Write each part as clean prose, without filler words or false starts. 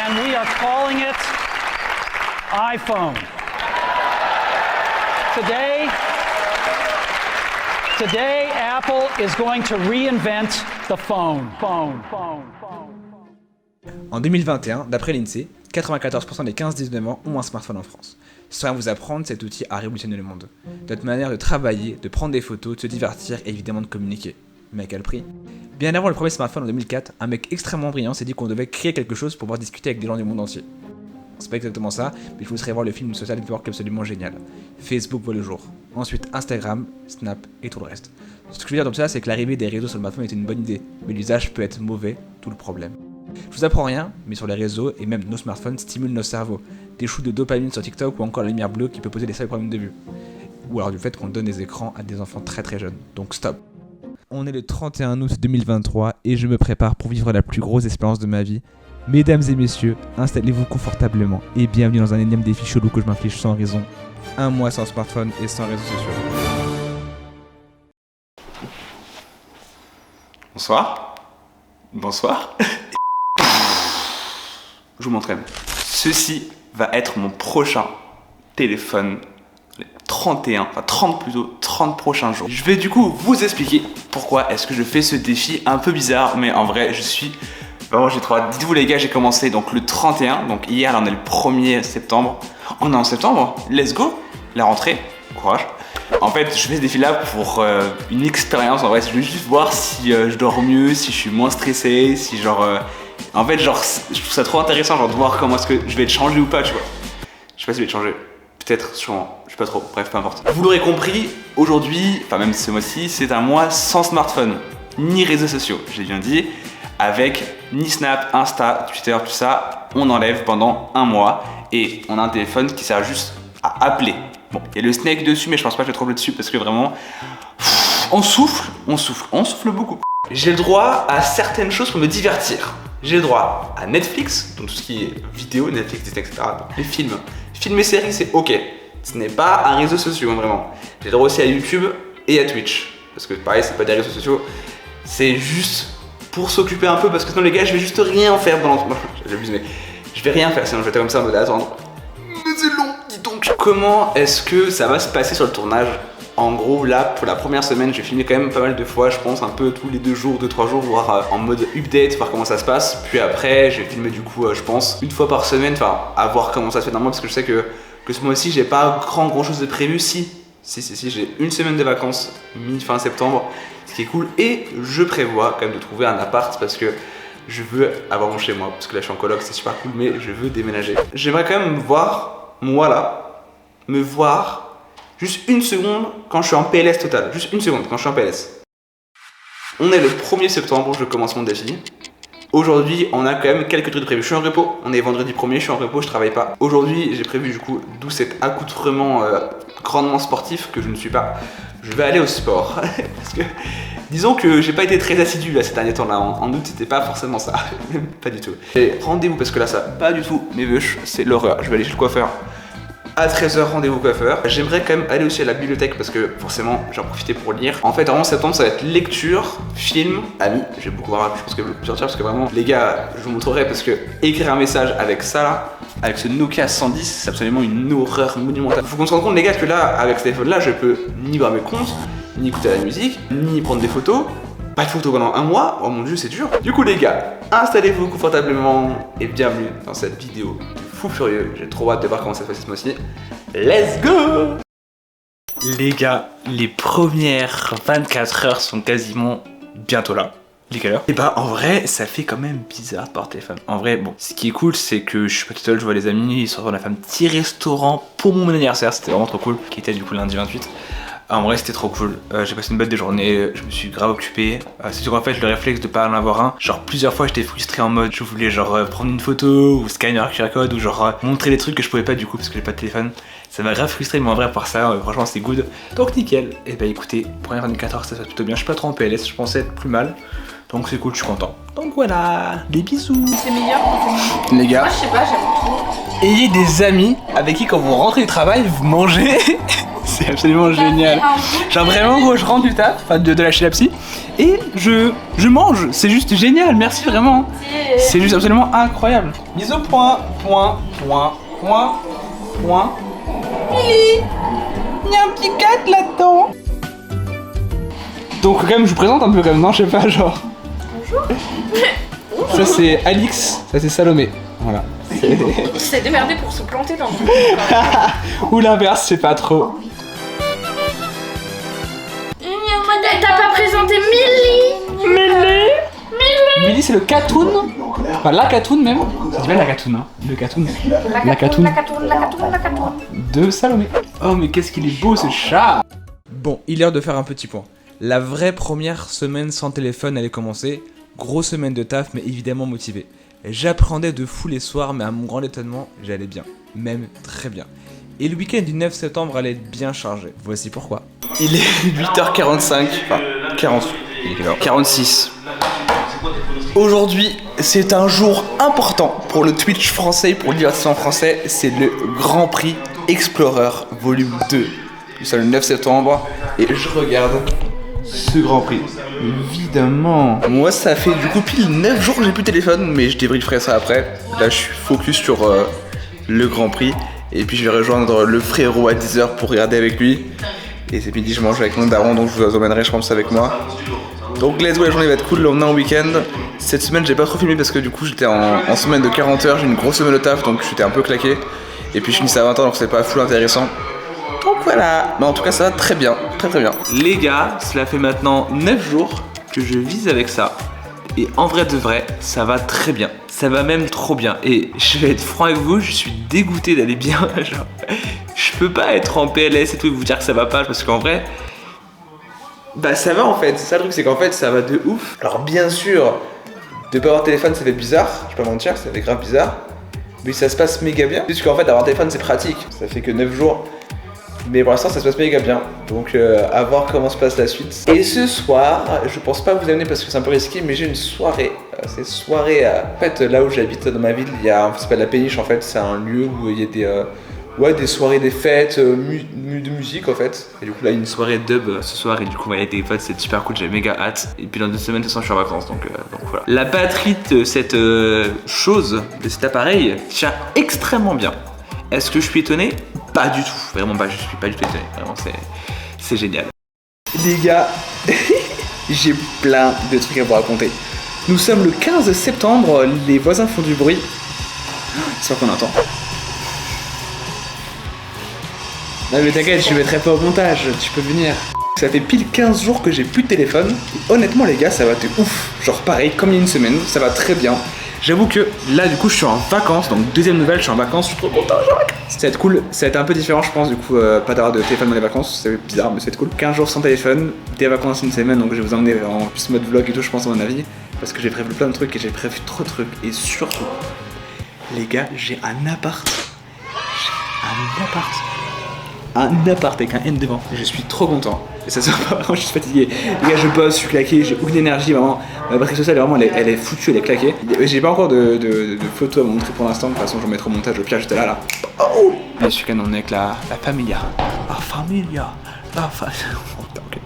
and we are calling it iPhone. Today, Apple is going to reinvent the phone. En 2021, d'après l'INSEE, 94% des 15-19 ans ont un smartphone en France. Sans rien vous apprendre, cet outil a révolutionné le monde. Notre manière de travailler, de prendre des photos, de se divertir et évidemment de communiquer. Mais à quel prix ? Bien avant le premier smartphone en 2004, un mec extrêmement brillant s'est dit qu'on devait créer quelque chose pour pouvoir discuter avec des gens du monde entier. C'est pas exactement ça, mais il faut se voir le film social network absolument génial. Facebook voit le jour. Ensuite Instagram, Snap et tout le reste. Ce que je veux dire dans tout ça, c'est que l'arrivée des réseaux sur le smartphone est une bonne idée, mais l'usage peut être mauvais, tout le problème. Je vous apprends rien, mais sur les réseaux et même nos smartphones stimulent nos cerveaux. Des shoots de dopamine sur TikTok ou encore la lumière bleue qui peut poser des sérieux problèmes de vue. Ou alors du fait qu'on donne des écrans à des enfants très très jeunes. Donc stop. On est le 31 août 2023 et je me prépare pour vivre la plus grosse expérience de ma vie. Mesdames et messieurs, installez-vous confortablement et bienvenue dans un énième défi chelou que je m'inflige sans raison. Un mois sans smartphone et sans réseaux sociaux. Bonsoir. Bonsoir. Je vous m'entraîne. Ceci va être mon prochain téléphone. Les 30 prochains jours. Je vais du coup vous expliquer pourquoi est-ce que je fais ce défi un peu bizarre, mais en vrai, vraiment, j'ai trop hâte. Dites-vous les gars, j'ai commencé donc le 31, donc hier, là on est le 1er septembre. On est en septembre, let's go, la rentrée, courage. En fait, je fais ce défi-là pour une expérience, en vrai, je veux juste voir si je dors mieux, si je suis moins stressé, si genre... En fait, genre, je trouve ça trop intéressant, genre de voir comment est-ce que je vais être changé ou pas, tu vois. Je sais pas si je vais être changé. Peut-être, sûrement, je sais pas trop, bref, peu importe. Vous l'aurez compris, aujourd'hui, enfin même ce mois-ci, c'est un mois sans smartphone, ni réseaux sociaux, j'ai bien dit, avec ni Snap, Insta, Twitter, tout ça, on enlève pendant un mois et on a un téléphone qui sert juste à appeler. Bon, il y a le Snake dessus, mais je pense pas que je vais trop dessus parce que vraiment, on souffle beaucoup. J'ai le droit à certaines choses pour me divertir. J'ai le droit à Netflix, donc tout ce qui est vidéo, Netflix, etc. Donc les films. Films et séries, c'est ok. Ce n'est pas un réseau social, hein, vraiment. J'ai le droit aussi à YouTube et à Twitch. Parce que pareil, c'est pas des réseaux sociaux. C'est juste pour s'occuper un peu, parce que sinon les gars, je vais juste rien faire pendant... J'abuse, mais je vais rien faire, sinon je vais être comme ça en mode attendre. Mais c'est long, dis donc. Comment est-ce que ça va se passer sur le tournage ? En gros, là, pour la première semaine, j'ai filmé quand même pas mal de fois, je pense, un peu tous les 2 jours, 2-3 jours, voire en mode update, voir comment ça se passe. Puis après, j'ai filmé du coup, je pense, une fois par semaine, enfin, à voir comment ça se fait normalement, parce que je sais que ce mois-ci, j'ai pas grand chose de prévu. Si, j'ai une semaine de vacances, mi-fin septembre, ce qui est cool. Et je prévois quand même de trouver un appart, parce que je veux avoir mon chez moi, parce que là, je suis en coloc, c'est super cool, mais je veux déménager. J'aimerais quand même me voir juste une seconde quand je suis en PLS total. Juste une seconde quand je suis en PLS. On est le 1er septembre, je commence mon défi. Aujourd'hui, on a quand même quelques trucs de prévu. Je suis en repos, on est vendredi 1er, je suis en repos, je travaille pas. Aujourd'hui, j'ai prévu du coup, d'où cet accoutrement grandement sportif que je ne suis pas. Je vais aller au sport. Parce que, disons que j'ai pas été très assidu là ces derniers temps-là. En août, c'était pas forcément ça. Pas du tout. J'ai rendez-vous parce que là, ça pas du tout mes veuches, c'est l'horreur. Je vais aller chez le coiffeur. À 13h, rendez-vous coiffeur. J'aimerais quand même aller aussi à la bibliothèque parce que forcément, j'en profiter pour lire. En fait, en septembre, ça va être lecture, film, amis. J'ai beaucoup voir, je pense que je vais sortir parce que vraiment, les gars, je vous montrerai parce que écrire un message avec ça là, avec ce Nokia 110, c'est absolument une horreur monumentale. Faut qu'on se rende compte, les gars, que là, avec ce téléphone là, je peux ni voir mes comptes, ni écouter la musique, ni prendre des photos. Pas de photos pendant un mois, oh mon dieu, c'est dur. Du coup, les gars, installez-vous confortablement et bienvenue dans cette vidéo de fou furieux. J'ai trop hâte de voir comment ça se passe ce mois-ci. Let's go! Les gars, les premières 24 heures sont quasiment bientôt là. Il est quelle heure? Et bah en vrai, ça fait quand même bizarre de voir téléphone. En vrai, bon, ce qui est cool, c'est que je suis pas tout seul, je vois les amis, ils sortent, on a fait un petit restaurant pour mon anniversaire, c'était vraiment trop cool, qui était du coup lundi 28. En vrai c'était trop cool, j'ai passé une bonne journée, je me suis grave occupé. C'est sûr en fait le réflexe de pas en avoir un. Genre plusieurs fois j'étais frustré en mode je voulais genre prendre une photo ou scanner un QR code ou genre montrer les trucs que je pouvais pas du coup parce que j'ai pas de téléphone. Ça m'a grave frustré mais en vrai par ça franchement c'est good. Donc nickel, et bah écoutez, première 24 heures ça se passe plutôt bien, je suis pas trop en PLS, je pensais être plus mal. Donc c'est cool, je suis content. Donc voilà, des bisous. C'est meilleur quand c'est les gars. Moi je sais pas, j'aime trop. Ayez des amis avec qui quand vous rentrez du travail vous mangez. C'est absolument génial. Genre vraiment gros, je rentre du taf, enfin de la chez la psy, et je mange. C'est juste génial, merci vraiment. C'est juste absolument incroyable. Mise au point. Lily, il y a un petit cat là-dedans. Donc quand même je vous présente un peu comme non, je sais pas, genre. Bonjour. Ça c'est Alix, ça c'est Salomé. Voilà. Il s'est démerdé pour se planter dans le Ou l'inverse, je sais pas trop. T'as pas présenté Millie? Millie c'est le catoon. Enfin la catoon même. Ça s'appelle la catoon hein. Le catoon. La catoon de Salomé. Oh mais qu'est-ce qu'il est beau ce chat. Bon, il est l'heure de faire un petit point. La vraie première semaine sans téléphone allait commencer. Grosse semaine de taf, mais évidemment motivé. J'appréhendais de fou les soirs, mais à mon grand étonnement, j'allais bien. Même très bien. Et le week-end du 9 septembre allait être bien chargé. Voici pourquoi. Il est 8h45. Enfin 40. Il est quelle heure 46. Aujourd'hui, c'est un jour important pour le Twitch français, pour le divertissement français. C'est le Grand Prix Explorer Volume 2. C'est le 9 septembre et je regarde ce Grand Prix. Évidemment. Moi, ça fait du coup pile 9 jours que j'ai plus de téléphone, mais je débrieferai ça après. Là, je suis focus sur le Grand Prix. Et puis, je vais rejoindre le frérot à 10h pour regarder avec lui. Et c'est midi, je mange avec mon daron, donc je vous emmènerai, je pense, avec moi. Donc let's go, la journée va être cool, on est en week-end. Cette semaine j'ai pas trop filmé parce que du coup j'étais en semaine de 40 heures, j'ai une grosse semaine de taf donc j'étais un peu claqué. Et puis je finissais à 20h donc c'est pas full intéressant. Donc voilà, mais en tout cas ça va très bien, très bien. Les gars, cela fait maintenant 9 jours que je vise avec ça. Et en vrai de vrai, ça va très bien. Ça va même trop bien. Et je vais être franc avec vous, je suis dégoûté d'aller bien. Genre, je peux pas être en PLS et tout et vous dire que ça va pas parce qu'en vrai... Bah ça va en fait, c'est ça le truc, c'est qu'en fait ça va de ouf. Alors bien sûr, de pas avoir de téléphone ça fait bizarre, je vais pas mentir, ça fait grave bizarre. Mais ça se passe méga bien, puisqu'en fait avoir un téléphone c'est pratique, ça fait que 9 jours. Mais pour l'instant ça se passe méga bien, donc à voir comment se passe la suite. Et ce soir, je pense pas vous amener parce que c'est un peu risqué, mais j'ai une soirée. C'est soirée en fait là où j'habite dans ma ville, il y a ça s'appelle la Péniche en fait, c'est un lieu où il y a des soirées, des fêtes, de musique en fait. Et du coup là il y a une soirée dub ce soir et du coup avec des potes c'est super cool, j'ai méga hâte. Et puis dans 2 semaines de toute façon je suis en vacances donc voilà. La batterie de cette chose, de cet appareil tient extrêmement bien. Est-ce que je suis étonné? Pas du tout, vraiment pas, je suis pas du tout étonné, vraiment c'est génial. Les gars, j'ai plein de trucs à vous raconter. Nous sommes le 15 septembre, les voisins font du bruit. C'est quoi qu'on entend? Non mais t'inquiète, je mettrai pas au montage, tu peux venir. Ça fait pile 15 jours que j'ai plus de téléphone. Et honnêtement les gars, ça va de ouf. Genre pareil, comme il y a une semaine, ça va très bien. J'avoue que là du coup je suis en vacances, donc deuxième nouvelle, je suis en vacances, je suis trop content, je suis en vacances. Ça va être cool, ça va être un peu différent je pense du coup, pas d'avoir de téléphone dans les vacances, c'est bizarre mais ça va être cool. 15 jours sans téléphone, des vacances une semaine, donc je vais vous emmener en plus mode vlog et tout je pense à mon avis. Parce que j'ai prévu plein de trucs et j'ai prévu trop de trucs. Et surtout, les gars, j'ai un appart. Un appart avec un N devant. Je suis trop content. Et ça se voit pas, vraiment, je suis fatigué. Les gars, je bosse, je suis claqué, j'ai aucune énergie, vraiment. Ma batterie sociale, vraiment, elle est foutue, elle est claquée. J'ai pas encore de photos à vous montrer pour l'instant. De toute façon, je vais mettre au montage. Au pire, j'étais là. Oh et ce week-end, on est avec la familia. La familia. Ok.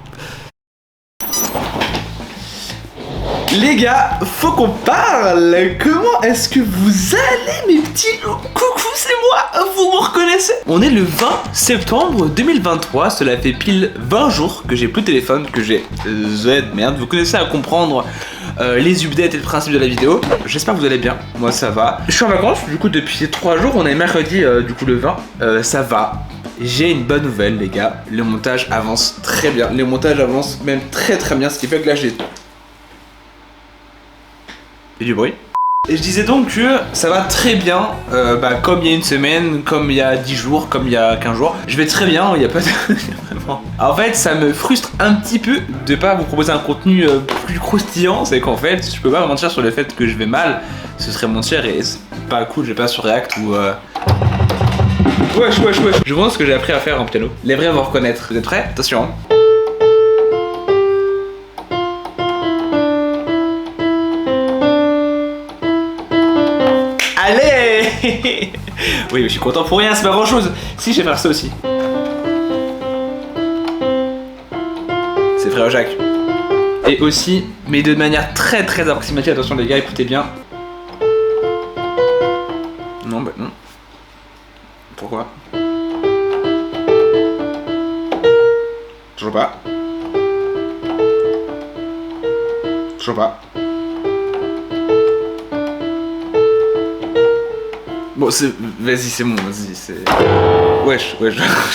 Les gars, faut qu'on parle. Comment est-ce que vous allez mes petits loups? Coucou, c'est moi, vous me reconnaissez? On est le 20 septembre 2023, cela fait pile 20 jours que j'ai plus de téléphone, que j'ai merde, vous connaissez à comprendre les updates et le principe de la vidéo. J'espère que vous allez bien, moi ça va. Je suis en vacances, du coup depuis 3 jours, on est mercredi du coup le 20, ça va. J'ai une bonne nouvelle les gars, le montage avance très bien, le montage avance même très bien, ce qui fait que là j'ai... Et du bruit. Et je disais donc que ça va très bien, comme il y a une semaine, comme il y a 10 jours, comme il y a 15 jours. Je vais très bien, il n'y a pas de... Vraiment. En fait, ça me frustre un petit peu de pas vous proposer un contenu plus croustillant. C'est qu'en fait, je peux pas mentir sur le fait que je vais mal. Ce serait mentir et c'est pas cool, je vais pas sur React ou... Wesh. Je vois ce que j'ai appris à faire en piano. Les vrais vont reconnaître. Vous êtes prêts? Attention. Hein. Allez. Oui, mais je suis content pour rien, c'est pas grand chose. Si, je vais faire ça aussi. C'est frère Jacques. Et aussi, mais de manière très très approximative, attention les gars, écoutez bien. Non, bah non. Pourquoi? Toujours pas. Toujours pas. Bon, c'est... Vas-y, c'est bon, vas-y, c'est... Wesh,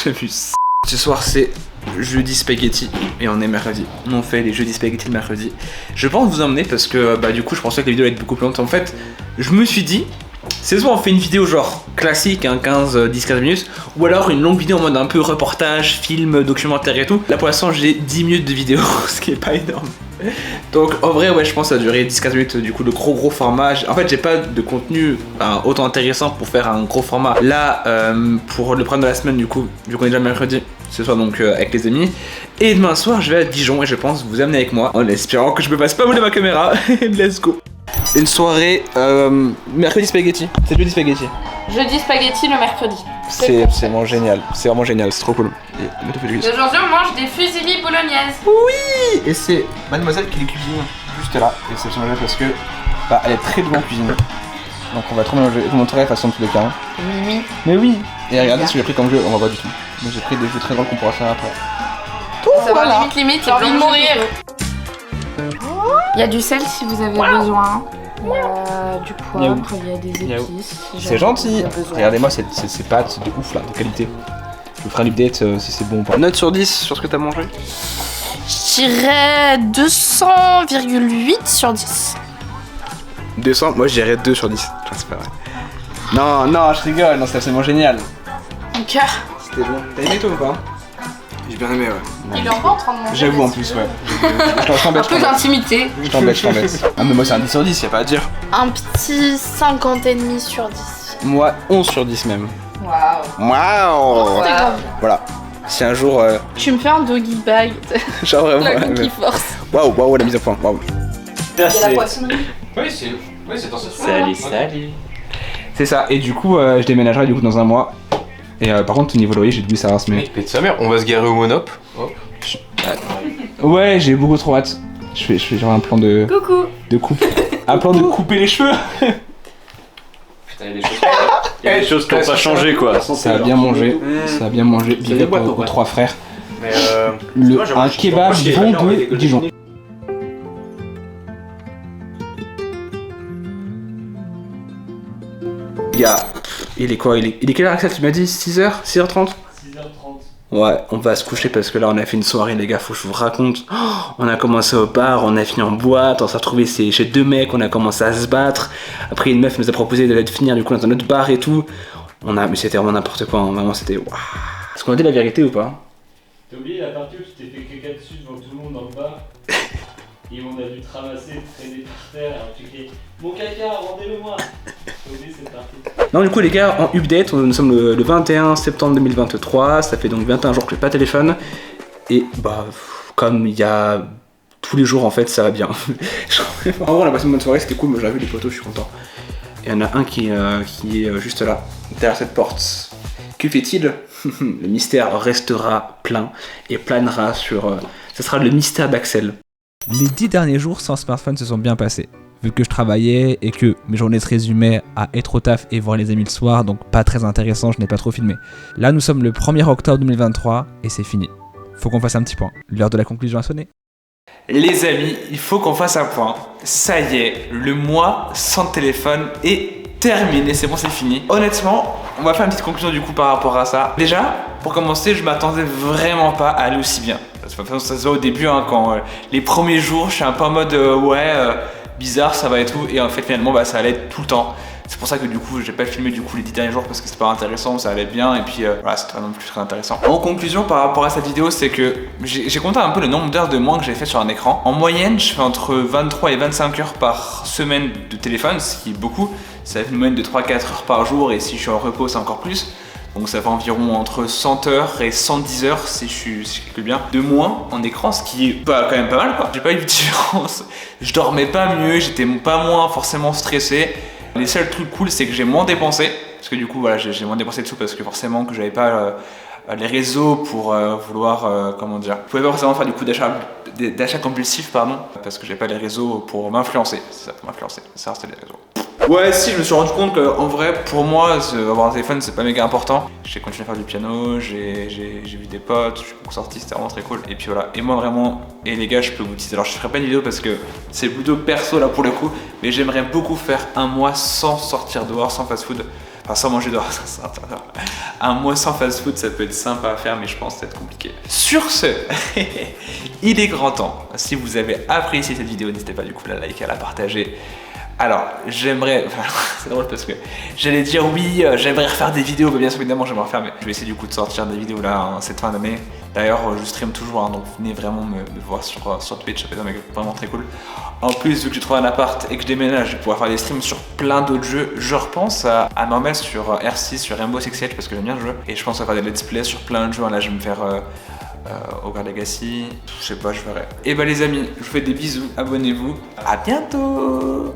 j'abuse. Ce soir, c'est jeudi spaghetti et on est mercredi. On fait les jeudis spaghetti le mercredi. Je pense vous emmener parce que, bah, du coup, je pensais que la vidéo allait être beaucoup plus lente. En fait, je me suis dit, c'est soit on fait une vidéo genre classique, hein, 10-15 minutes, ou alors une longue vidéo en mode un peu reportage, film, documentaire et tout. Là, pour l'instant, j'ai 10 minutes de vidéo, ce qui est pas énorme. Donc en vrai ouais je pense que ça va durer 10-15 minutes du coup le gros format. En fait j'ai pas de contenu autant intéressant pour faire un gros format. Là pour le programme de la semaine du coup vu qu'on est déjà mercredi ce soir donc avec les amis. Et demain soir je vais à Dijon et je pense vous amener avec moi en espérant que je me fasse pas voler ma caméra. Let's go. Une soirée mercredi spaghetti. C'est jeudi spaghetti. Jeudi spaghetti le mercredi. C'est vraiment génial. C'est vraiment génial. C'est trop cool. Et Aujourd'hui on mange des fusilli bolognaises. Et c'est mademoiselle qui les cuisine juste là. Et c'est génial parce que bah, elle est très douée en cuisine. Donc on va trop mélanger. Je vous montrerai de toute façon tous les cas. Hein. Oui. Mais oui. Et regardez ce que j'ai pris comme jeu. On va pas du tout. Moi j'ai pris des jeux très drôles qu'on pourra faire après. Ça va limite, j'ai envie de mourir. Il y a du sel si vous avez besoin. Il y a du poivre, il y a des épices. C'est gentil. Regardez-moi ces pâtes de ouf là, de qualité. Je vous ferai un update si c'est bon ou pas. Note sur 10 sur ce que t'as mangé. Je dirais 200,8 sur 10. 200, moi je dirais 2 sur 10. Enfin, c'est pas vrai. Non, je rigole, non, c'est absolument génial. Mon cœur. C'était bon. T'as aimé toi ou pas? J'ai bien aimé, ouais. Il est encore en train de manger. J'avoue en plus, ouais. Un peu d'intimité. Je t'embête. Ah, mais moi c'est un 10 sur 10, y'a pas à dire. Un petit 50,5 sur 10. Moi, 11 sur 10 même. Waouh. Waouh. Voilà. Si un jour. Tu me fais un doggy bag. Genre vraiment. La qui force. Waouh, la mise au point. Waouh. Il y a la poissonnerie. Oui, c'est dans ce Salut. C'est ça, et du coup, je déménagerai du coup dans un mois. Et par contre, au niveau loyer, j'ai dû savoir ce Mec, pète sa mère, on va se garer au Monop. Hop. Ouais, j'ai beaucoup trop hâte. Je fais genre un plan de. Coucou. De coupe. Un plan de couper les cheveux. Putain, il y a des choses qui ont pas changé quoi. Ça a bien mangé. Ça a bien mangé. Big up aux trois frères. Mais un kebab bon de Dijon. Gars, il est quoi? Il est quelle heure Axel? Tu m'as dit 6h? 6h30? 6h30. Ouais, on va se coucher parce que là on a fait une soirée les gars, faut que je vous raconte. Oh, on a commencé au bar, on a fini en boîte, on s'est retrouvé chez deux mecs, on a commencé à se battre. Après une meuf nous a proposé de finir du coup dans un autre bar et tout. Mais c'était vraiment n'importe quoi, hein. Vraiment c'était waouh. Est-ce qu'on a dit la vérité ou pas? T'as oublié la partie où tu t'es fait caca dessus devant tout le monde dans le bar et on a dû te ramasser, te traîner par terre alors tu criais mon caca, rendez-le-moi. T'as oublié cette partie. Non du coup les gars, en update, nous sommes le 21 septembre 2023, ça fait donc 21 jours que j'ai pas de téléphone. Et bah, comme il y a tous les jours en fait, ça va bien. En gros on a passé une bonne soirée, c'était cool, moi j'avais vu les potos, je suis content. Et il y en a un qui est juste là, derrière cette porte. Que fait-il? Le mystère restera plein et planera sur... ça sera le mystère d'Axel. Les 10 derniers jours sans smartphone se sont bien passés. Vu que je travaillais et que mes journées se résumaient à être au taf et voir les amis le soir, donc pas très intéressant, je n'ai pas trop filmé. Là nous sommes le 1er octobre 2023 et c'est fini. Faut qu'on fasse un petit point. L'heure de la conclusion a sonné. Les amis, il faut qu'on fasse un point. Ça y est, le mois sans téléphone est terminé, c'est bon, c'est fini. Honnêtement, on va faire une petite conclusion du coup par rapport à ça. Déjà, pour commencer, je m'attendais vraiment pas à aller aussi bien. Parce que ça se voit au début, hein, quand les premiers jours, je suis un peu en mode bizarre, ça va et tout. Et en fait, finalement, bah, ça allait être tout le temps. C'est pour ça que du coup, j'ai pas filmé du coup les 10 derniers jours parce que c'est pas intéressant, ça allait bien. Et puis voilà, c'était pas non plus très intéressant. En conclusion, par rapport à cette vidéo, c'est que j'ai compté un peu le nombre d'heures de moins que j'ai fait sur un écran. En moyenne, je fais entre 23 et 25 heures par semaine de téléphone, ce qui est beaucoup. Ça fait une moyenne de 3-4 heures par jour et si je suis en repos, c'est encore plus. Donc ça fait environ entre 100 heures et 110 heures si je calcule bien de moins en écran, ce qui est quand même pas mal quoi. J'ai pas eu de différence, je dormais pas mieux, j'étais pas moins forcément stressé. Les seuls trucs cool c'est que j'ai moins dépensé, parce que du coup voilà j'ai moins dépensé de sous parce que forcément que j'avais pas les réseaux pour vouloir, comment dire, je pouvais pas forcément faire du coup d'achat compulsif, pardon, parce que j'ai pas les réseaux pour m'influencer, c'est ça, pour m'influencer, ça c'était les réseaux. Ouais, si, je me suis rendu compte qu'en vrai, pour moi, avoir un téléphone, c'est pas méga important. J'ai continué à faire du piano, j'ai vu des potes, je suis sorti, c'était vraiment très cool. Et puis voilà, et moi vraiment, et les gars, je peux vous dire, alors je ferai pas une vidéo parce que c'est plutôt perso là pour le coup, mais j'aimerais beaucoup faire un mois sans sortir dehors, sans fast food. Enfin, sans manger dehors, un mois sans fast-food, ça peut être sympa à faire, mais je pense que ça va être compliqué. Sur ce, il est grand temps. Si vous avez apprécié cette vidéo, n'hésitez pas du coup à la liker, à la partager. Alors, j'aimerais... c'est drôle parce que j'allais dire oui, j'aimerais refaire des vidéos, mais bien sûr, évidemment, j'aimerais refaire, mais je vais essayer du coup de sortir des vidéos là cette fin d'année. D'ailleurs, je stream toujours, hein, donc venez vraiment me voir sur Twitch, ça fait vraiment très cool. En plus, vu que j'ai trouvé un appart et que je déménage, je vais pouvoir faire des streams sur plein d'autres jeux. Je repense à m'en mettre sur R6, sur Rainbow Six Siege, parce que j'aime bien le jeu. Et je pense à faire des let's play sur plein de jeux. Là, je vais me faire Hogwarts Legacy, je sais pas, je verrai. Et bah les amis, je vous fais des bisous, abonnez-vous, à bientôt.